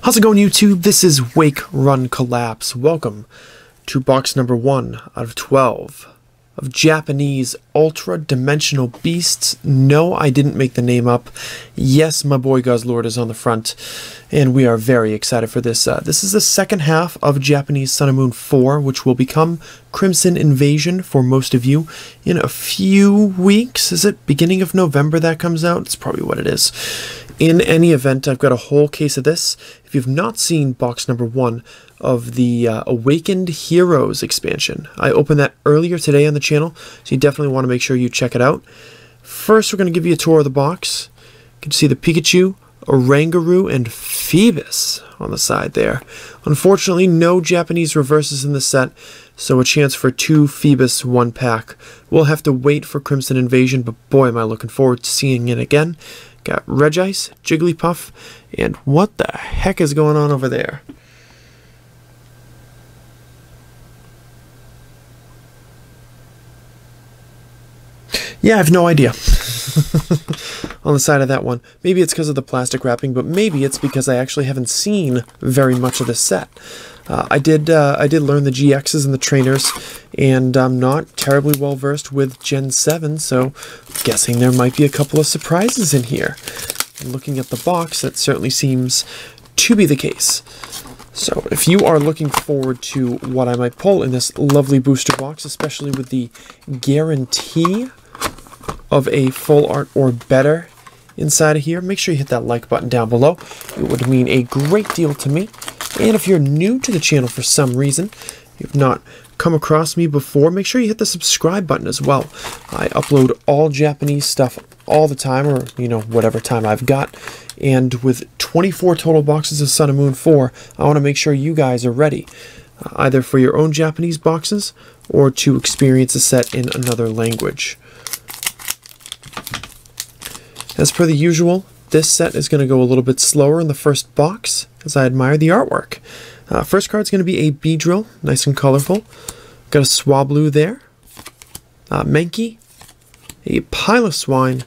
How's it going, YouTube? This is Wake, Run, Collapse. Welcome to box number 1 out of 12 of Japanese Ultra-Dimensional Beasts. No, I didn't make the name up. Yes, my boy Guzzlord is on the front, and we are very excited for this. This is the second half of Japanese Sun and Moon 4, which will become Crimson Invasion for most of you in a few weeks. Is it beginning of November that comes out? It's probably what it is. In any event, I've got a whole case of this. If you've not seen box number 1 of the Awakened Heroes expansion, I opened that earlier today on the channel, so you definitely want to make sure you check it out. First, we're going to give you a tour of the box. You can see the Pikachu, Oranguru, and Phoebus on the side there. Unfortunately, no Japanese reverses in the set, so a chance for 2 Phoebus 1 pack. We'll have to wait for Crimson Invasion, but boy am I looking forward to seeing it again. Got Regice, Jigglypuff, and what the heck is going on over there? Yeah, I have no idea. On the side of that one. Maybe it's because of the plastic wrapping, but maybe it's because I actually haven't seen very much of this set. I did learn the GXs and the trainers, and I'm not terribly well versed with Gen 7, so I'm guessing there might be a couple of surprises in here. And looking at the box, that certainly seems to be the case. So if you are looking forward to what I might pull in this lovely booster box, especially with the guarantee of a full art or better inside of here, make sure you hit that like button down below. It would mean a great deal to me. And if you're new to the channel for some reason, you've not come across me before, make sure you hit the subscribe button as well. I upload all Japanese stuff all the time, or whatever time I've got. And with 24 total boxes of Sun and Moon 4, I want to make sure you guys are ready, either for your own Japanese boxes or to experience a set in another language. As per the usual, this set is going to go a little bit slower in the first box, as I admire the artwork. First card's going to be a Beedrill, nice and colorful. Got a Swablu there, Mankey, a Piloswine,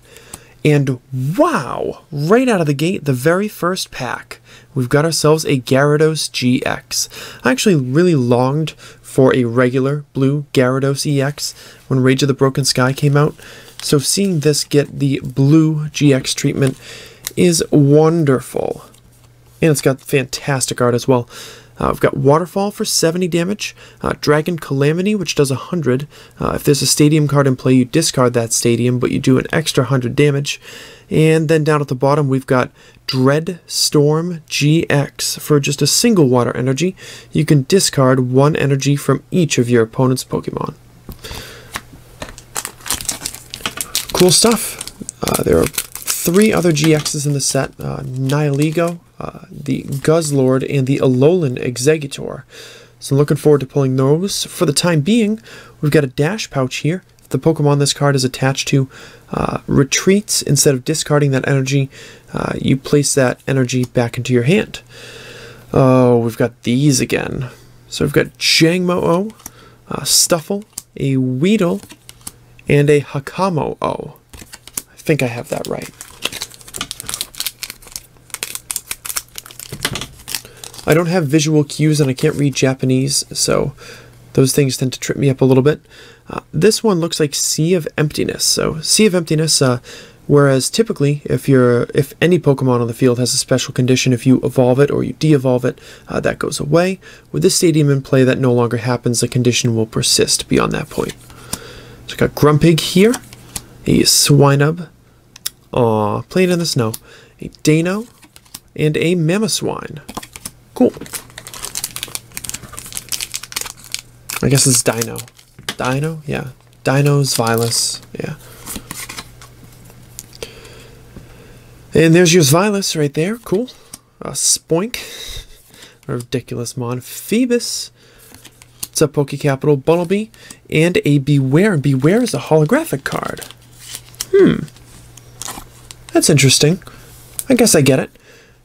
and wow! Right out of the gate, the very first pack, we've got ourselves a Gyarados GX. I actually really longed for a regular blue Gyarados EX when Rage of the Broken Sky came out, so seeing this get the blue GX treatment is wonderful. And it's got fantastic art as well. We've got Waterfall for 70 damage, Dragon Calamity, which does 100. If there's a stadium card in play, you discard that stadium, but you do an extra 100 damage. And then down at the bottom, we've got Dread Storm GX for just a single water energy. You can discard 1 energy from each of your opponent's Pokemon. Cool stuff. There are 3 other GXs in the set, Nihilego, the Guzzlord, and the Alolan Exeggutor. So I'm looking forward to pulling those. For the time being, we've got a Dash Pouch here. If the Pokemon this card is attached to retreats, instead of discarding that energy, you place that energy back into your hand. Oh, we've got these again. So we've got Jangmo-O, Stuffle, a Weedle, and a Hakamo-O. I think I have that right. I don't have visual cues and I can't read Japanese, so those things tend to trip me up a little bit. This one looks like Sea of Emptiness. So Sea of Emptiness, whereas typically if any Pokemon on the field has a special condition, if you evolve it or you de-evolve it, that goes away. With this stadium in play, that no longer happens. The condition will persist beyond that point. So I've got Grumpig here, a Swinub, playing in the snow, a Dano, and a Mamoswine. Cool. I guess it's Dino. Dino? Yeah. Dino's Vilus. Yeah. And there's your Vilus right there. Cool. Spoink. A ridiculous mon. Phoebus. What's up, Poke Capital? Bunnelby. And a Beware. Beware is a holographic card. That's interesting. I guess I get it.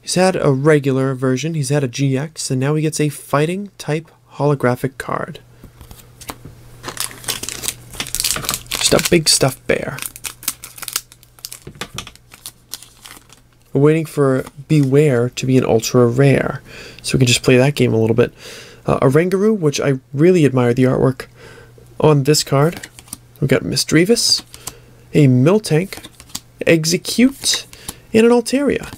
He's had a regular version, he's had a GX, and now he gets a fighting type holographic card. Just a big stuffed bear. We're waiting for Beware to be an ultra rare, so we can just play that game a little bit. A Rangaroo, which I really admire the artwork on this card. We've got Misdreavus, a Miltank, Execute, and an Altaria.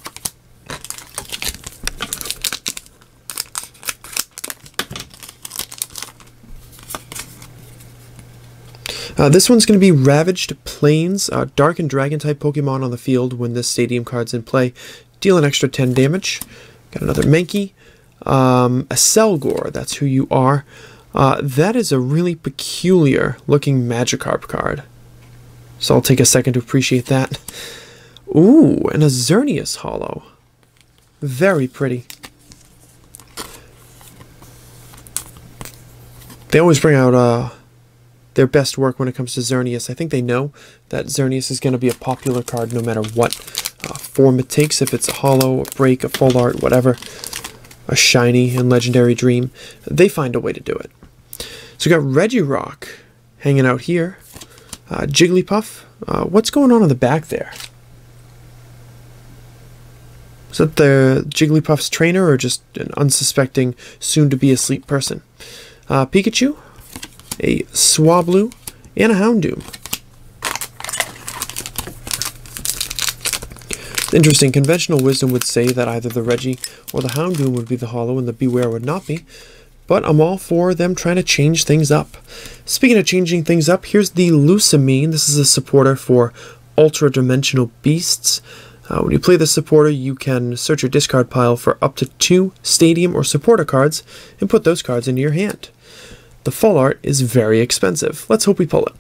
This one's going to be Ravaged Plains, Dark and Dragon-type Pokemon on the field when this Stadium card's in play. Deal an extra 10 damage. Got another Mankey. A Selgor, that's who you are. That is a really peculiar looking Magikarp card. So I'll take a second to appreciate that. Ooh, and a Xerneas holo. Very pretty. They always bring out their best work when it comes to Xerneas. I think they know that Xerneas is going to be a popular card no matter what form it takes. If it's a holo, a break, a full art, whatever, a shiny and legendary dream, they find a way to do it. So we got Regirock hanging out here. Jigglypuff. What's going on in the back there? Is that the Jigglypuff's trainer or just an unsuspecting, soon-to-be-asleep person? Pikachu, a Swablu, and a Houndoom. Interesting. Conventional wisdom would say that either the Regi or the Houndoom would be the holo and the Beware would not be. But I'm all for them trying to change things up. Speaking of changing things up, here's the Lusamine. This is a supporter for Ultradimensional Beasts. When you play this supporter, you can search your discard pile for up to 2 Stadium or Supporter cards and put those cards into your hand. The full art is very expensive. Let's hope we pull it.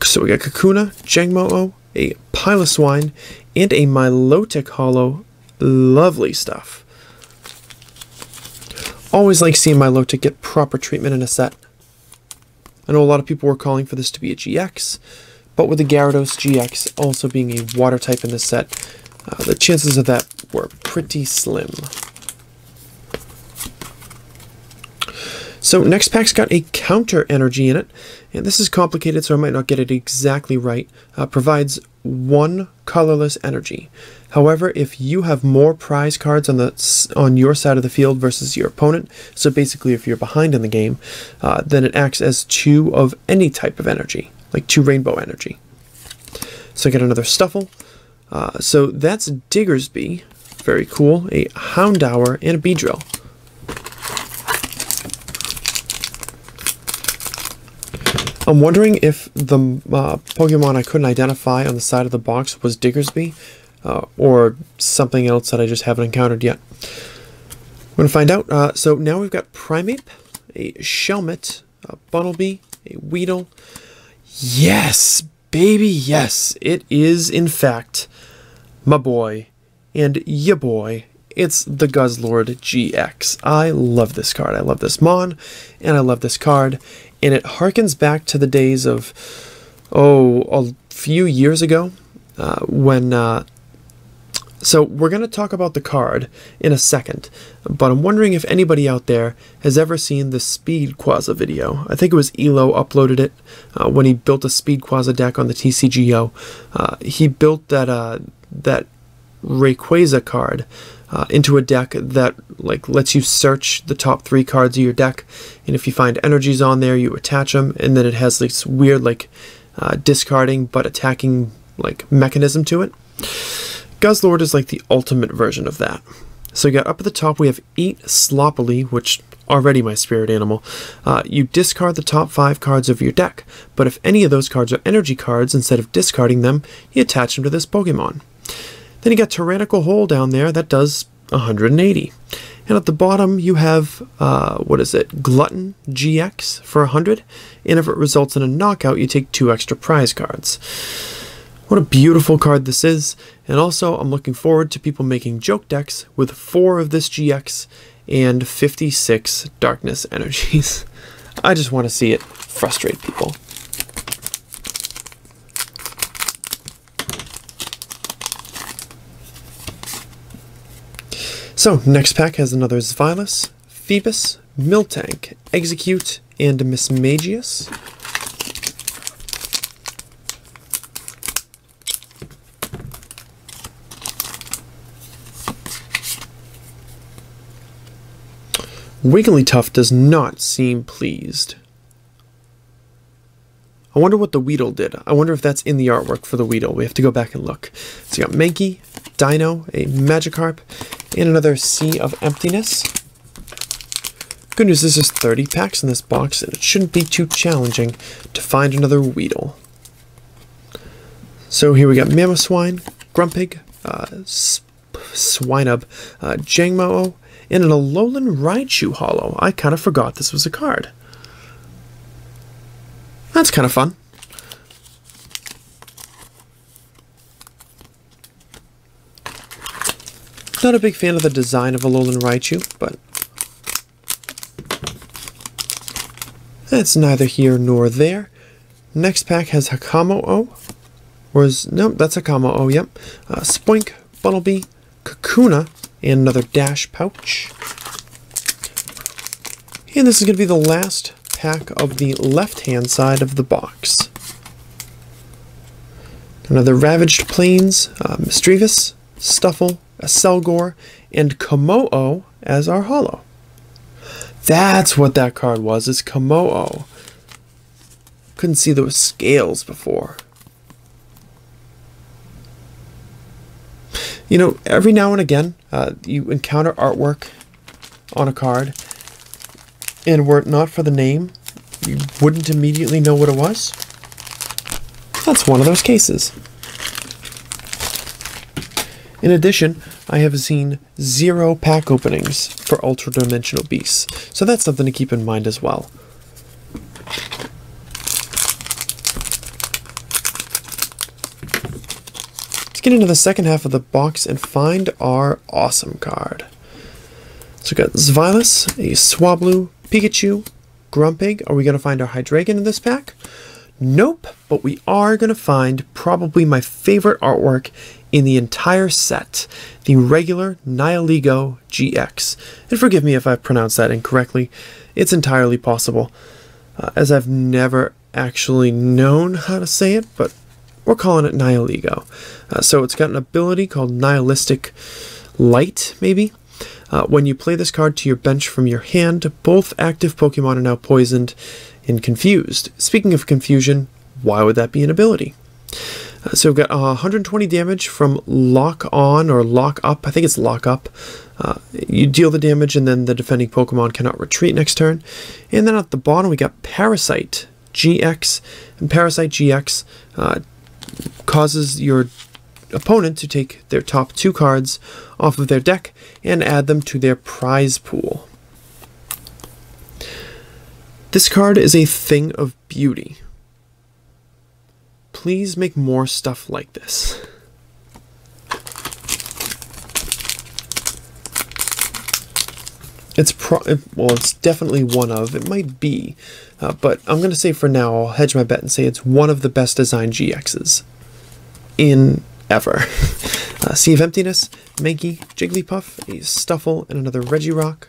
So we got Kakuna, Jangmo-o, a Piloswine, and a Milotic holo. Lovely stuff. Always like seeing Milotic get proper treatment in a set. I know a lot of people were calling for this to be a GX, but with the Gyarados GX also being a water type in this set, the chances of that were pretty slim. So next pack's got a counter energy in it, and this is complicated so I might not get it exactly right. Provides 1 colorless energy. However, if you have more prize cards on your side of the field versus your opponent, so basically if you're behind in the game, then it acts as 2 of any type of energy, like 2 rainbow energy. So I get another Stuffle. So that's Diggersby, very cool, a Houndour, and a Beedrill. I'm wondering if the Pokemon I couldn't identify on the side of the box was Diggersby, or something else that I just haven't encountered yet. We're going to find out. So now we've got Primeape, a Shelmet, a Bunnelby, a Weedle. Yes, baby, yes. It is, in fact, my boy and ya boy. It's the Guzzlord GX. I love this card. I love this Mon, and I love this card. And it harkens back to the days of, a few years ago, so we're going to talk about the card in a second, but I'm wondering if anybody out there has ever seen the Speed Quaza video. I think it was Elo uploaded it when he built a Speed Quaza deck on the TCGO. He built that Rayquaza card into a deck that lets you search the top 3 cards of your deck, and if you find energies on there, you attach them, and then it has this weird discarding but attacking mechanism to it. Guzzlord is like the ultimate version of that. So you got up at the top, we have Eat Sloppily, which already my spirit animal. You discard the top 5 cards of your deck, but if any of those cards are energy cards, instead of discarding them, you attach them to this Pokemon. Then you got Tyrannical Hole down there, that does 180. And at the bottom you have, Glutton GX for 100, and if it results in a knockout, you take 2 extra prize cards. What a beautiful card this is, and also I'm looking forward to people making joke decks with 4 of this GX and 56 Darkness Energies. I just want to see it frustrate people. So, next pack has another Zweilous, Phoebus, Miltank, Execute, and Mismagius. Wigglytuff does not seem pleased. I wonder what the Weedle did. I wonder if that's in the artwork for the Weedle. We have to go back and look. So you got Mankey, Dino, a Magikarp, and another Sea of Emptiness. Good news is there's 30 packs in this box, and it shouldn't be too challenging to find another Weedle. So here we got Mamoswine, Grumpig, Swinub, Jangmo, and an Alolan Raichu holo. I kind of forgot this was a card. That's kind of fun. Not a big fan of the design of Alolan Raichu, but that's neither here nor there. Next pack has Hakamo-O. Nope, that's Hakamo-O, yep. Spoink, Bunnelby, Kakuna, and another Dash pouch. And this is going to be the last pack of the left-hand side of the box. Another Ravaged Plains, Misdreavus, Stuffle, Selgor, and Kommo-O as our holo. That's what that card was, is Kommo-O. Couldn't see those scales before. You know, every now and again, you encounter artwork on a card, and were it not for the name, you wouldn't immediately know what it was. That's one of those cases. In addition, I have seen 0 pack openings for Ultradimensional Beasts, so that's something to keep in mind as well. Let's get into the second half of the box and find our awesome card. So we got Zweilous, a Swablu, Pikachu, Grumpig. Are we going to find our Hydreigon in this pack? Nope, but we are going to find probably my favorite artwork in the entire set, the regular Nihilego GX. And forgive me if I pronounced that incorrectly. It's entirely possible, as I've never actually known how to say it, but we're calling it Nihilego. So it's got an ability called Nihilistic Light, maybe. When you play this card to your bench from your hand, both active Pokemon are now poisoned and confused. Speaking of confusion, why would that be an ability? So we've got 120 damage from Lock On or Lock Up. I think it's Lock Up. You deal the damage and then the defending Pokemon cannot retreat next turn. And then at the bottom we got Parasite GX. And Parasite GX causes your opponent to take their top 2 cards off of their deck and add them to their prize pool. This card is a thing of beauty. Please make more stuff like this. It's definitely one of, it might be, but I'm going to say for now, I'll hedge my bet and say it's one of the best designed GXs in ever. Sea of Emptiness, Mankey, Jigglypuff, a Stuffle, and another Regirock.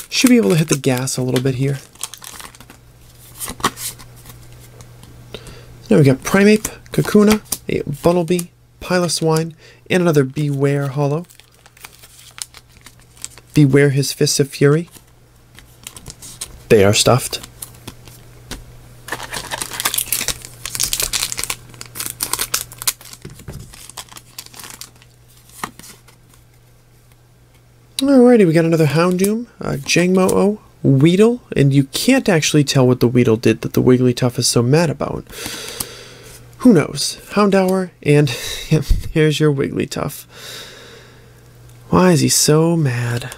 Should be able to hit the gas a little bit here. Now we got Primeape, Kakuna, a Bunnelby, Piloswine, and another Beware holo. Beware his Fists of Fury. They are stuffed. Alrighty, we got another Houndoom, Jangmo-O, Weedle, and you can't actually tell what the Weedle did that the Wigglytuff is so mad about. Who knows? Houndour, and yep, here's your Wigglytuff. Why is he so mad?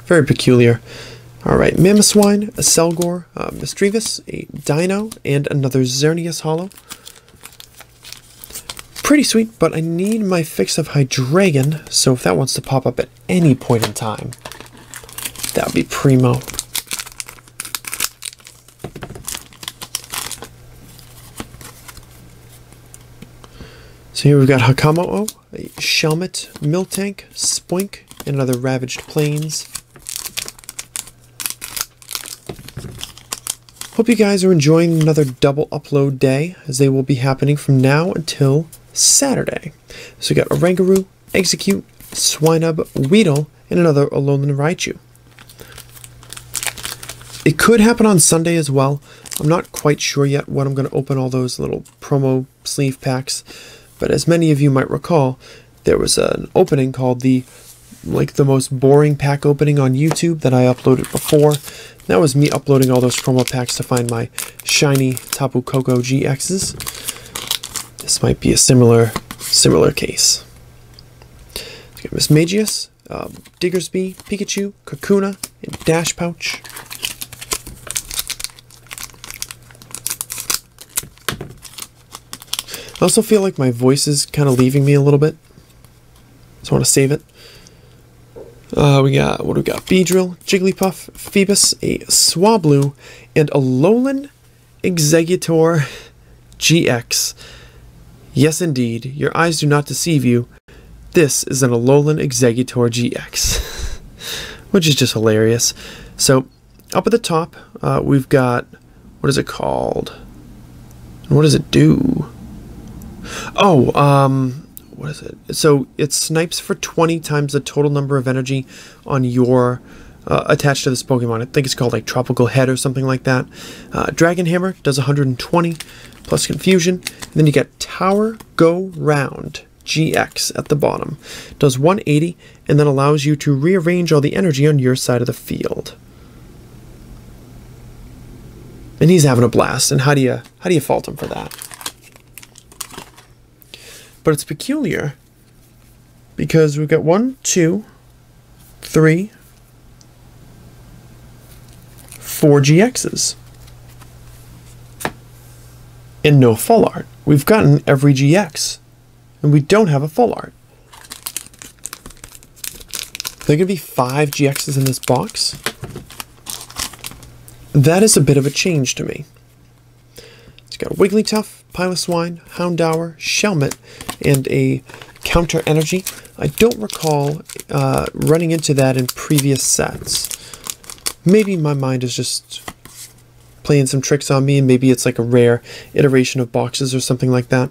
Very peculiar. Alright, Mamoswine, a Selgor, Misdreavus, a Dino, and another Xerneas holo. Pretty sweet, but I need my fix of Hydreigon, so if that wants to pop up at any point in time, that would be primo. So here we've got Hakamo-O, a Shelmet, Miltank, Spoink, and another Ravaged Plains. Hope you guys are enjoying another double upload day, as they will be happening from now until Saturday. So we got Oranguru, Execute, Swinub, Weedle, and another Alolan Raichu. It could happen on Sunday as well. I'm not quite sure yet when I'm going to open all those little promo sleeve packs, but as many of you might recall, there was an opening called the most boring pack opening on YouTube that I uploaded before. That was me uploading all those promo packs to find my shiny Tapu Koko GXs. This might be a similar case. We got Miss Magius, Diggersby, Pikachu, Kakuna, and Dash Pouch. I also feel like my voice is kind of leaving me a little bit, so I want to save it. We got Beedrill, Jigglypuff, Phoebus, a Swablu, and Alolan Exeggutor GX. Yes, indeed, your eyes do not deceive you. This is an Alolan Exeggutor GX, which is just hilarious. So, up at the top, we've got, what is it called? And what does it do? Oh, what is it? So it snipes for 20 times the total number of energy on your attached to this Pokemon. I think it's called like Tropical Head or something like that. Dragon Hammer does 120 plus Confusion. And then you get Tower Go Round GX at the bottom. Does 180 and then allows you to rearrange all the energy on your side of the field. And he's having a blast. And how do you fault him for that? But it's peculiar because we've got 1, 2, 3, 4 GXs. And no full art. We've gotten every GX. And we don't have a full art. There are going to be 5 GXs in this box. That is a bit of a change to me. It's got Wigglytuff, Piloswine, Houndour, Shelmet, and a Counter Energy. I don't recall running into that in previous sets. Maybe my mind is just playing some tricks on me, and maybe it's like a rare iteration of boxes or something like that.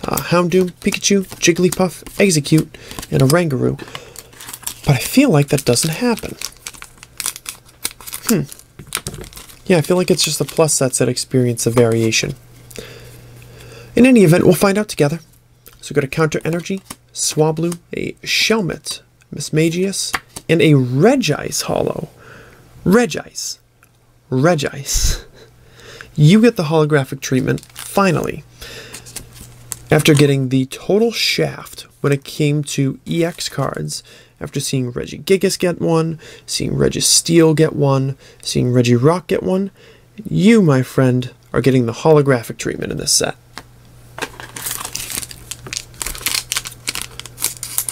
Houndoom, Pikachu, Jigglypuff, Execute, and Oranguru. But I feel like that doesn't happen. Yeah, I feel like it's just the plus sets that experience a variation. In any event, we'll find out together. So we've got a Counter Energy, Swablu, a Shelmet, Miss Magius, and a Regice Holo. Regice. You get the holographic treatment, finally. After getting the total shaft when it came to EX cards, after seeing Regigigas get one, seeing Registeel get one, seeing Regirock get one, you, my friend, are getting the holographic treatment in this set.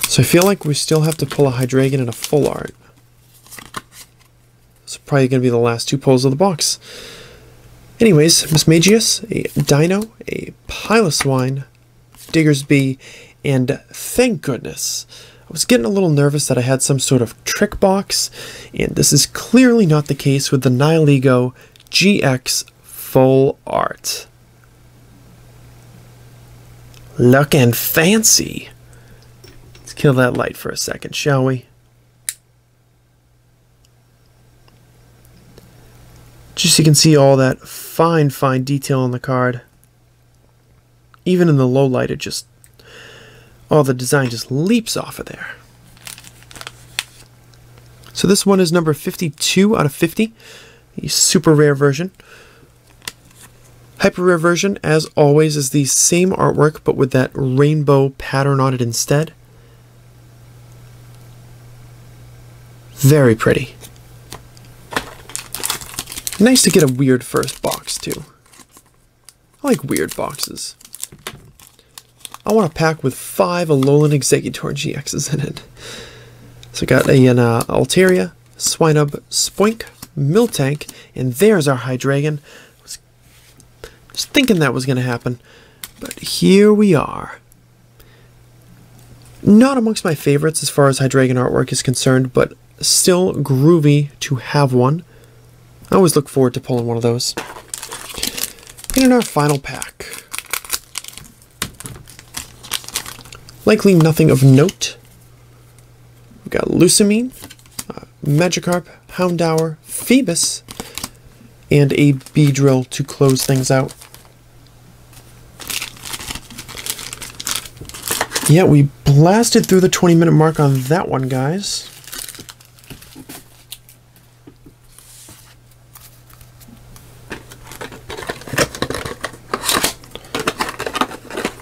So I feel like we still have to pull a Hydreigon and a full art. It's probably going to be the last 2 pulls of the box. Anyways, Miss Magius, a Dino, a Piloswine, Diggersby, and thank goodness, I was getting a little nervous that I had some sort of trick box, and this is clearly not the case with the Nihilego GX Full Art. Looking fancy. Let's kill that light for a second, shall we? Just so you can see all that fine detail on the card. Even in the low light, it just, the design just leaps off of there. So this one is number 52 out of 50, the super rare version. Hyper rare version, as always, is the same artwork, but with that rainbow pattern on it instead. Very pretty. Nice to get a weird first box, too. I like weird boxes. I want a pack with 5 Alolan Exeggutor GXs in it. So I got an Altaria, Swinub, Spoink, Miltank, and there's our Hydreigon. I was just thinking that was going to happen, but here we are. Not amongst my favorites as far as Hydreigon artwork is concerned, but still groovy to have one. I always look forward to pulling one of those. And in our final pack, likely nothing of note. We've got Lucamine, Magikarp, Houndour, Phoebus, and a Beedrill to close things out. Yeah, we blasted through the 20-minute mark on that one, guys.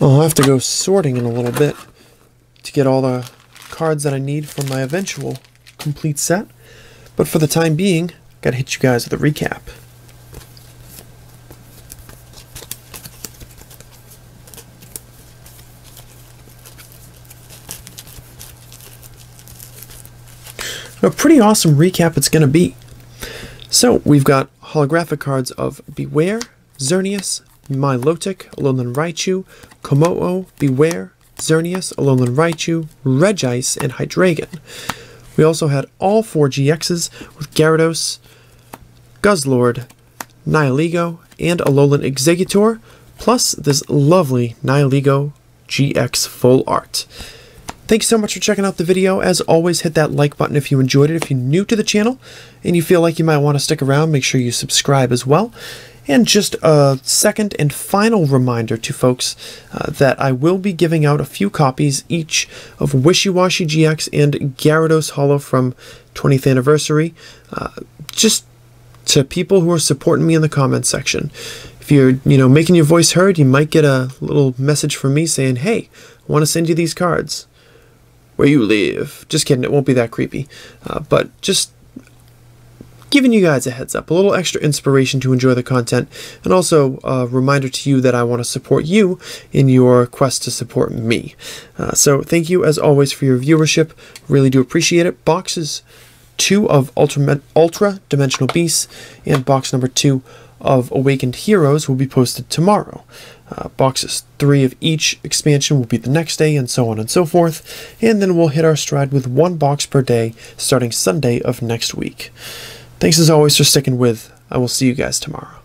I'll have to go sorting in a little bit to get all the cards that I need for my eventual complete set. But for the time being, gotta hit you guys with a recap. A pretty awesome recap it's gonna be. So we've got holographic cards of Beware, Xerneas, Milotic, Alolan Raichu, Komodo, Beware, Xerneas, Alolan Raichu, Regice, and Hydreigon. We also had all 4 GXs with Gyarados, Guzzlord, Nihilego, and Alolan Exeggutor, plus this lovely Nihilego GX full art. Thank you so much for checking out the video. As always, hit that like button if you enjoyed it. If you're new to the channel and you feel like you might want to stick around, make sure you subscribe as well. And just a second and final reminder to folks that I will be giving out a few copies each of Wishy-Washy GX and Gyarados Holo from 20th anniversary, just to people who are supporting me in the comments section. If you're, making your voice heard, you might get a little message from me saying, "Hey, I want to send you these cards. Where you live." Just kidding, it won't be that creepy. But just giving you guys a heads up, a little extra inspiration to enjoy the content, and also a reminder to you that I want to support you in your quest to support me. So thank you as always for your viewership, really do appreciate it. Boxes 2 of Ultradimensional Beasts and box number 2 of Awakened Heroes will be posted tomorrow. Boxes 3 of each expansion will be the next day, and so on and so forth, and then we'll hit our stride with 1 box per day starting Sunday of next week. Thanks as always for sticking with. I will see you guys tomorrow.